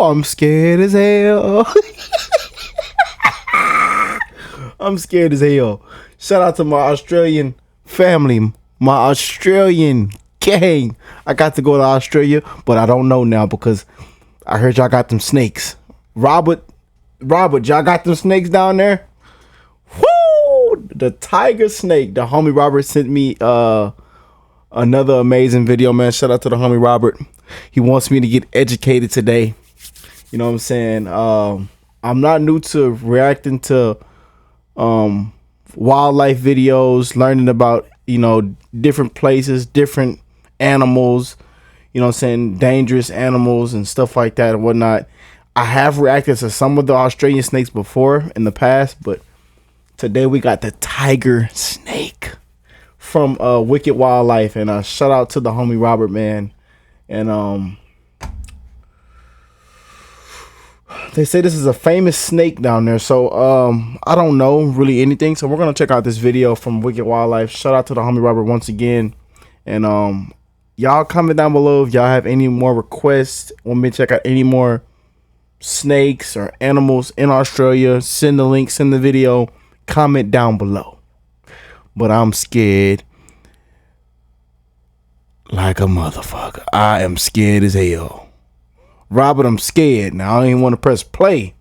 I'm scared as hell. I'm scared as hell. Shout out to my Australian family, my Australian gang. I got to go to Australia, but I don't know now because I heard y'all got them snakes. Robert, y'all got them snakes down there? Woo! The tiger snake. The homie Robert sent me another amazing video, man. Shout out to the homie Robert. He wants me to get educated today. You know what I'm saying? I'm not new to reacting to wildlife videos, learning about, you know, different places, different animals, you know what I'm saying, dangerous animals and stuff like that and whatnot. I have reacted to some of the Australian snakes before in the past, but today we got the tiger snake from Wicked Wildlife, and shout out to the homie Robert, man. And they say this is a famous snake down there, so I don't know really anything, so we're gonna check out this video from Wicked Wildlife. Shout out to the homie Robert once again, and y'all comment down below if y'all have any more requests, want me to check out any more snakes or animals in Australia. Send the link, send the video, comment down below. But I'm scared like a motherfucker. I am scared as hell. Robert, I'm scared now. I don't even want to press play.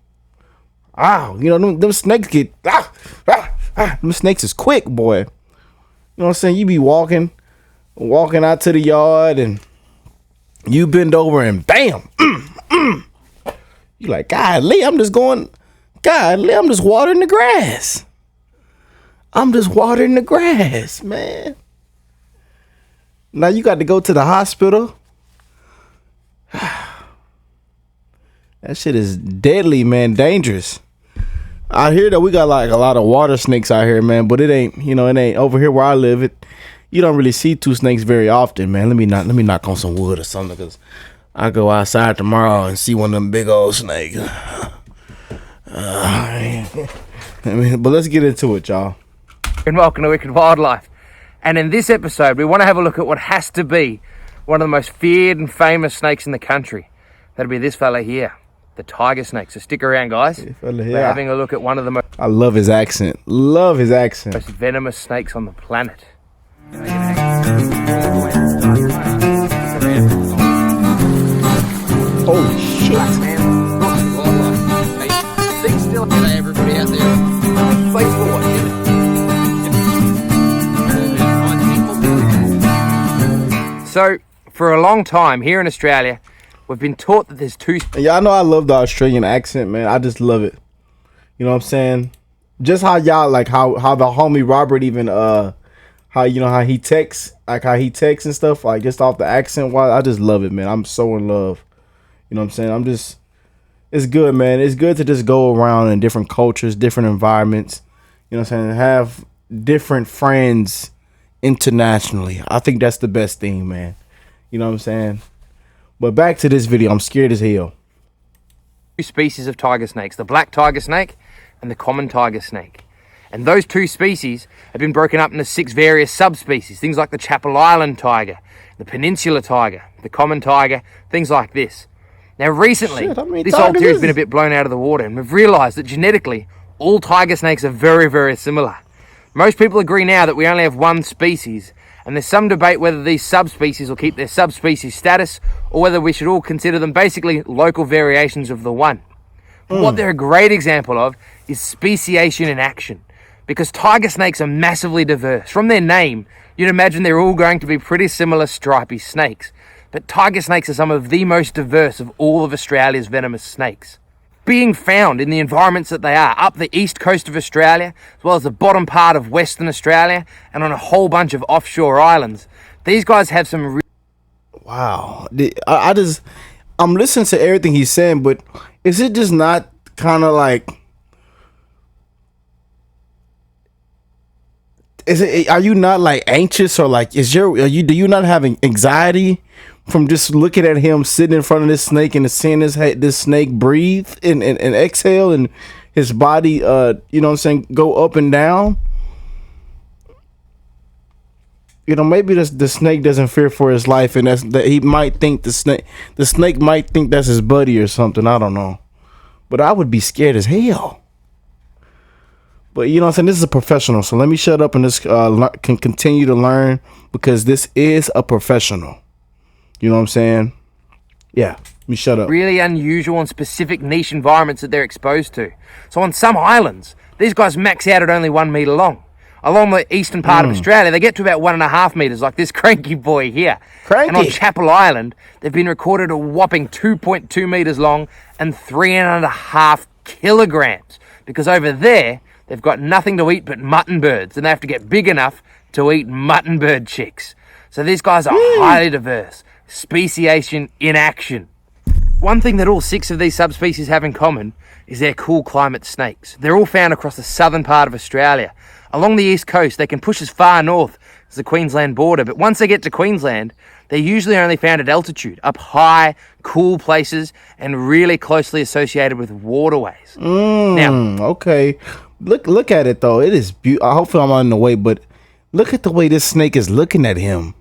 Ow, you know, them snakes get them snakes is quick, boy. You know what I'm saying? You be walking out to the yard and you bend over and bam. You like, golly, I'm just watering the grass. I'm just watering the grass, man. Now you got to go to the hospital. That shit is deadly, man. Dangerous. Out here, though, we got like a lot of water snakes out here, man. But it ain't, you know, it ain't over here where I live. You don't really see two snakes very often, man. Let me knock on some wood or something, because I go outside tomorrow and see one of them big old snakes. But let's get into it, y'all. And welcome to Wicked Wildlife. And in this episode, we want to have a look at what has to be one of the most feared and famous snakes in the country. That'll be this fella here, the tiger snake. So stick around, guys. We're having a look at one of the most... I love his accent. Love his accent. Most venomous snakes on the planet. Holy shit. Stay still today, everybody out there. Face forward. So, for a long time here in Australia, we've been taught that there's two... Yeah, I know I love the Australian accent, man. I just love it. You know what I'm saying? Just how y'all, like, how the homie Robert even, how, you know, how he texts, and stuff, like, just off the accent, I just love it, man. I'm so in love. You know what I'm saying? It's good, man. It's good to just go around in different cultures, different environments. You know what I'm saying? Have different friends internationally. I think that's the best thing, man. You know what I'm saying? But back to this video. I'm scared as hell. Two species of tiger snakes, the black tiger snake and the common tiger snake. And those two species have been broken up into 6 various subspecies. Things like the Chapel Island tiger, the Peninsula tiger, the common tiger, things like this. Now recently, this whole theory has been a bit blown out of the water, and we've realised that genetically, all tiger snakes are very, very similar. Most people agree now that we only have one species, and there's some debate whether these subspecies will keep their subspecies status, or whether we should all consider them basically local variations of the one. But what they're a great example of is speciation in action, because tiger snakes are massively diverse. From their name, you'd imagine they're all going to be pretty similar stripy snakes. But tiger snakes are some of the most diverse of all of Australia's venomous snakes. Being found in the environments that they are, up the east coast of Australia, as well as the bottom part of Western Australia, and on a whole bunch of offshore islands, these guys have some... Wow. I'm listening to everything he's saying, but is it just not kind of like... Are you not like anxious, or like, do you not have anxiety from just looking at him sitting in front of this snake and seeing this snake breathe and exhale, and his body, you know what I'm saying, go up and down? maybe the snake doesn't fear for his life, and that he might think the snake might think that's his buddy or something. I don't know, but I would be scared as hell. But you know what I'm saying? This is a professional, so let me shut up and just can continue to learn, because this is a professional. You know what I'm saying? Yeah, let me shut up. Really unusual and specific niche environments that they're exposed to. So on some islands, these guys max out at only 1 metre long. Along the eastern part of Australia, they get to about 1.5 metres, like this cranky boy here. Cranky. And on Chapel Island, they've been recorded a whopping 2.2 metres long and 3.5 kilograms. Because over there, they've got nothing to eat but mutton birds, and they have to get big enough to eat mutton bird chicks. So these guys are highly diverse. Speciation in action. One thing that all 6 of these subspecies have in common is they're cool climate snakes. They're all found across the southern part of Australia. Along the east coast, they can push as far north as the Queensland border, but once they get to Queensland, they're usually only found at altitude, up high, cool places, and really closely associated with waterways. Now, okay. Look at it though. It is beautiful. Hopefully I'm not in the way, but look at the way this snake is looking at him.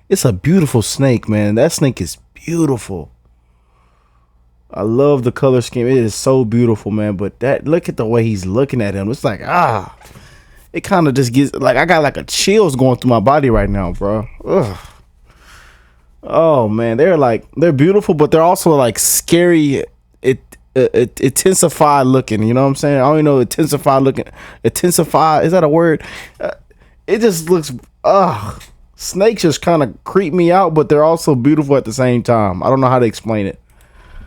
It's a beautiful snake, man. That snake is beautiful. I love the color scheme. It is so beautiful, man. But look at the way he's looking at him. It's like, it kind of just gets like, I got like a chills going through my body right now, bro. Ugh. Oh man, they're beautiful, but they're also like scary. Intensified looking, you know what I'm saying? I don't even know intensified looking. Intensify, is that a word? It just looks snakes just kind of creep me out, but they're also beautiful at the same time. I don't know how to explain it.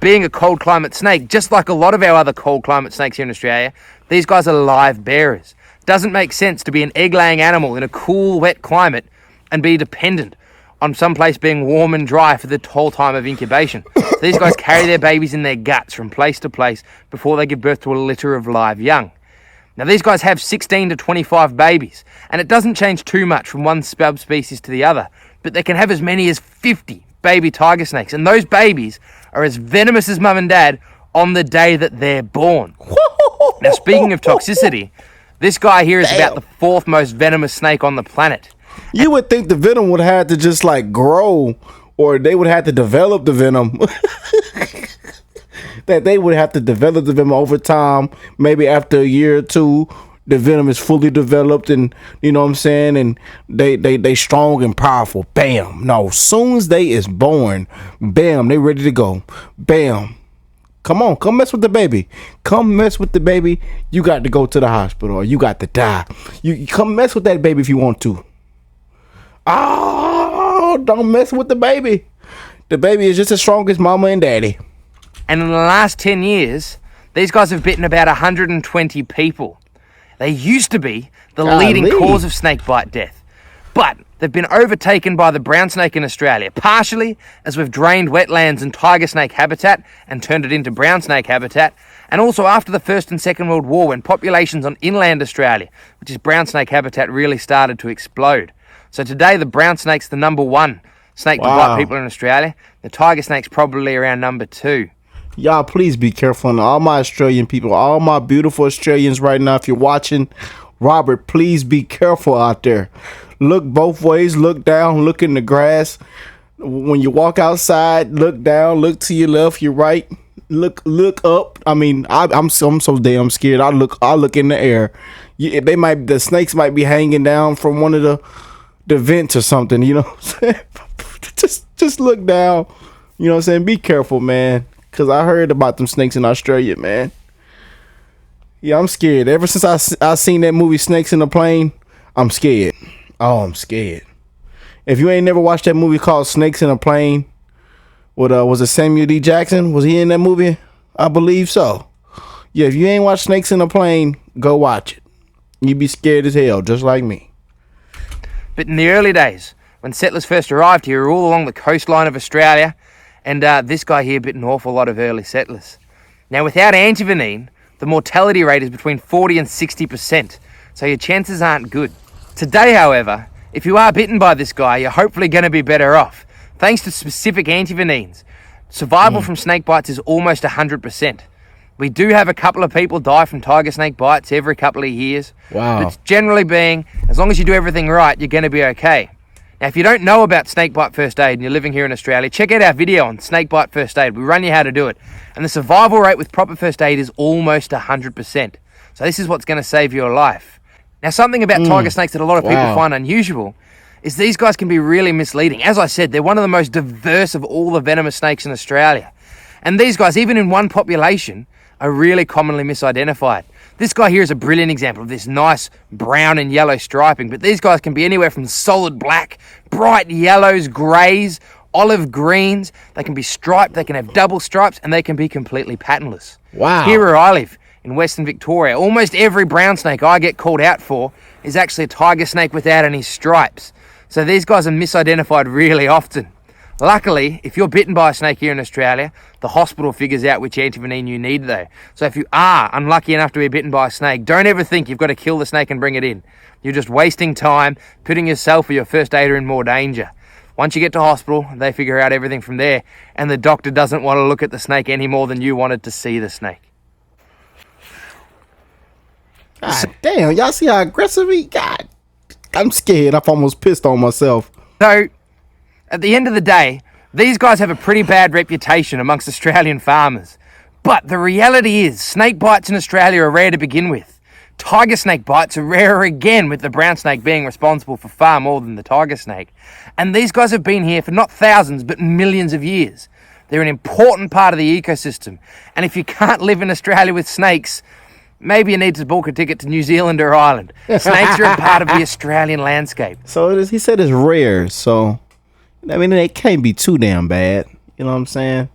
Being a cold climate snake, just like a lot of our other cold climate snakes here in Australia, these guys are live bearers. Doesn't make sense to be an egg-laying animal in a cool, wet climate and be dependent on some place being warm and dry for the whole time of incubation. So these guys carry their babies in their guts from place to place before they give birth to a litter of live young. Now these guys have 16 to 25 babies, and it doesn't change too much from one subspecies to the other, but they can have as many as 50 baby tiger snakes, and those babies are as venomous as mum and dad on the day that they're born. Now speaking of toxicity, this guy here is about the 4th most venomous snake on the planet. You would think the venom would have to just like grow, or they would have to develop the venom. That they would have to develop the venom over time. Maybe after a year or two, the venom is fully developed, and you know what I'm saying, and they strong and powerful. Bam. No, soon as they is born, bam, they ready to go. Bam. Come on, come mess with the baby. Come mess with the baby. You got to go to the hospital, or you got to die. You come mess with that baby if you want to. Oh, don't mess with the baby. The baby is just as strong as mama and daddy. And in the last 10 years, these guys have bitten about 120 people. They used to be the leading cause of snake bite death. But they've been overtaken by the brown snake in Australia, partially as we've drained wetlands and tiger snake habitat and turned it into brown snake habitat, and also after the First and Second World War, when populations on inland Australia, which is brown snake habitat, really started to explode. So today, the brown snake's the number 1 snake to bite people in Australia. The tiger snake's probably around number 2. Y'all, please be careful. And all my Australian people, all my beautiful Australians right now, if you're watching, Robert, please be careful out there. Look both ways. Look down. Look in the grass. When you walk outside, look down. Look to your left, your right. Look up. I mean, I'm so damn scared. I look in the air. The snakes might be hanging down from one of the vents or something, you know what I'm saying? just look down, you know what I'm saying? Be careful, man, because I heard about them snakes in Australia, man. Yeah, I'm scared. Ever since I seen that movie Snakes in a Plane, I'm scared. Oh, I'm scared. If you ain't never watched that movie called Snakes in a Plane, was it Samuel D. Jackson? Was he in that movie? I believe so. Yeah, if you ain't watched Snakes in a Plane, go watch it. You'd be scared as hell, just like me. But in the early days, when settlers first arrived here, all along the coastline of Australia, and this guy here bit an awful lot of early settlers. Now, without antivenin, the mortality rate is between 40 and 60%, so your chances aren't good. Today, however, if you are bitten by this guy, you're hopefully going to be better off. Thanks to specific antivenins, survival from snake bites is almost 100%. We do have a couple of people die from tiger snake bites every couple of years. Wow. But generally being, as long as you do everything right, you're going to be okay. Now, if you don't know about snakebite first aid and you're living here in Australia, check out our video on snakebite first aid. We run you how to do it. And the survival rate with proper first aid is almost 100%. So this is what's going to save your life. Now, something about tiger snakes that a lot of people find unusual is these guys can be really misleading. As I said, they're one of the most diverse of all the venomous snakes in Australia. And these guys, even in one population, are really commonly misidentified. This guy here is a brilliant example of this nice brown and yellow striping, but these guys can be anywhere from solid black, bright yellows, greys, olive greens. They can be striped, they can have double stripes, and they can be completely patternless. Wow. Here where I live, in Western Victoria, almost every brown snake I get called out for is actually a tiger snake without any stripes. So these guys are misidentified really often. Luckily, if you're bitten by a snake here in Australia, the hospital figures out which antivenin you need though. So if you are unlucky enough to be bitten by a snake, don't ever think you've got to kill the snake and bring it in. You're just wasting time, putting yourself or your first aider in more danger. Once you get to hospital, they figure out everything from there, and the doctor doesn't want to look at the snake any more than you wanted to see the snake. God damn, y'all see how aggressive he got? I'm scared. I've almost pissed on myself. So, at the end of the day, these guys have a pretty bad reputation amongst Australian farmers. But the reality is, snake bites in Australia are rare to begin with. Tiger snake bites are rarer again, with the brown snake being responsible for far more than the tiger snake. And these guys have been here for not thousands, but millions of years. They're an important part of the ecosystem. And if you can't live in Australia with snakes, maybe you need to book a ticket to New Zealand or Ireland. Snakes are a part of the Australian landscape. So it is, he said it's rare, so I mean it can't be too damn bad. You know what I'm saying?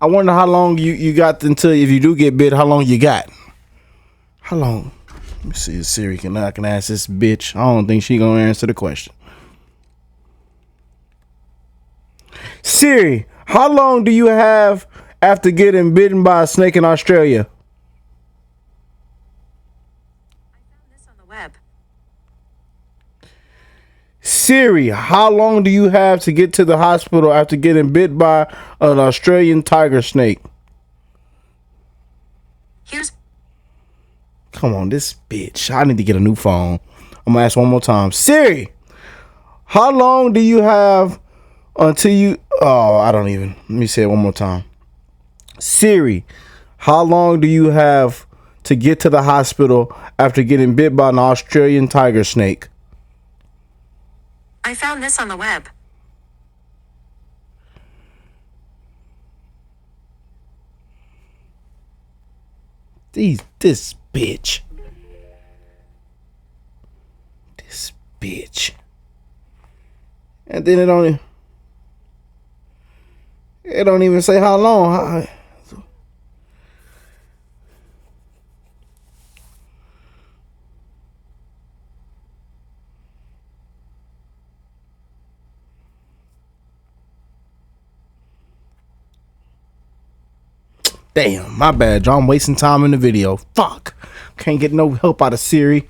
I wonder how long you got until, if you do get bit, how long you got? How long? Let me see if Siri can ask this bitch. I don't think she gonna answer the question. Siri, how long do you have after getting bitten by a snake in Australia? Siri, how long do you have to get to the hospital after getting bit by an Australian tiger snake? Come on, this bitch. I need to get a new phone. I'm gonna ask one more time. Siri, how long do you have until you... Oh, I don't even... Let me say it one more time. Siri, how long do you have to get to the hospital after getting bit by an Australian tiger snake? I found this on the web. This bitch. This bitch. And then it don't even say how long. Damn, my bad, John. I'm wasting time in the video. Fuck. Can't get no help out of Siri.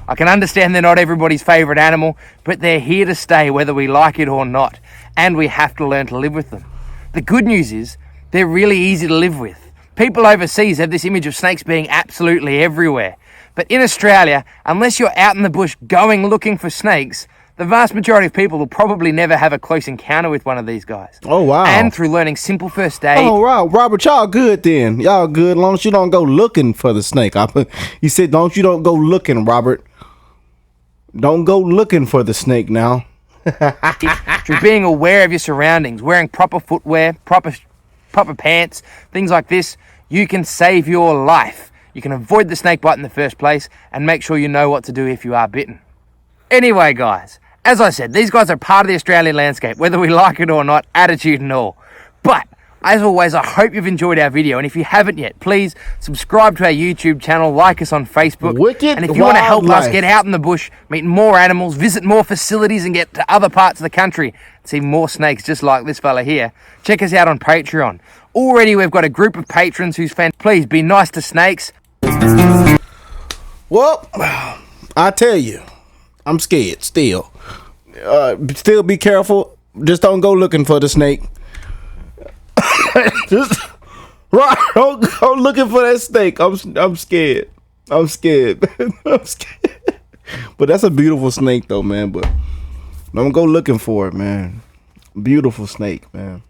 I can understand they're not everybody's favourite animal, but they're here to stay whether we like it or not, and we have to learn to live with them. The good news is, they're really easy to live with. People overseas have this image of snakes being absolutely everywhere. But in Australia, unless you're out in the bush going looking for snakes, the vast majority of people will probably never have a close encounter with one of these guys. Oh, wow. And through learning simple first aid... Oh, wow. Robert, y'all good then. Y'all good as long as you don't go looking for the snake. He said, don't go looking, Robert. Don't go looking for the snake now. Through being aware of your surroundings, wearing proper footwear, proper pants, things like this, you can save your life. You can avoid the snake bite in the first place and make sure you know what to do if you are bitten. Anyway, guys, as I said, these guys are part of the Australian landscape, whether we like it or not, attitude and all. But, as always, I hope you've enjoyed our video, and if you haven't yet, please subscribe to our YouTube channel, like us on Facebook, Wicked and if you want to help us Wildlife. get out in the bush, meet more animals, visit more facilities, and get to other parts of the country, and see more snakes just like this fella here, check us out on Patreon. Already we've got a group of patrons who's fan. Please be nice to snakes. Well, I tell you, I'm scared still. Still be careful. Just don't go looking for the snake. Just Right, I'm looking for that snake. I'm scared. I'm scared. I'm scared. But that's a beautiful snake though, man. But I'm gonna go looking for it, man. Beautiful snake, man.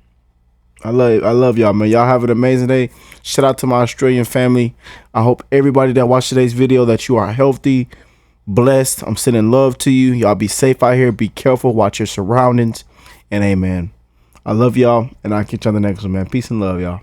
I love y'all, man. Y'all have an amazing day. Shout out to my Australian family. I hope everybody that watched today's video that you are healthy, blessed. I'm sending love to you. Y'all be safe out here. Be careful. Watch your surroundings. And amen. I love y'all, and I'll catch you on the next one, man. Peace and love, y'all.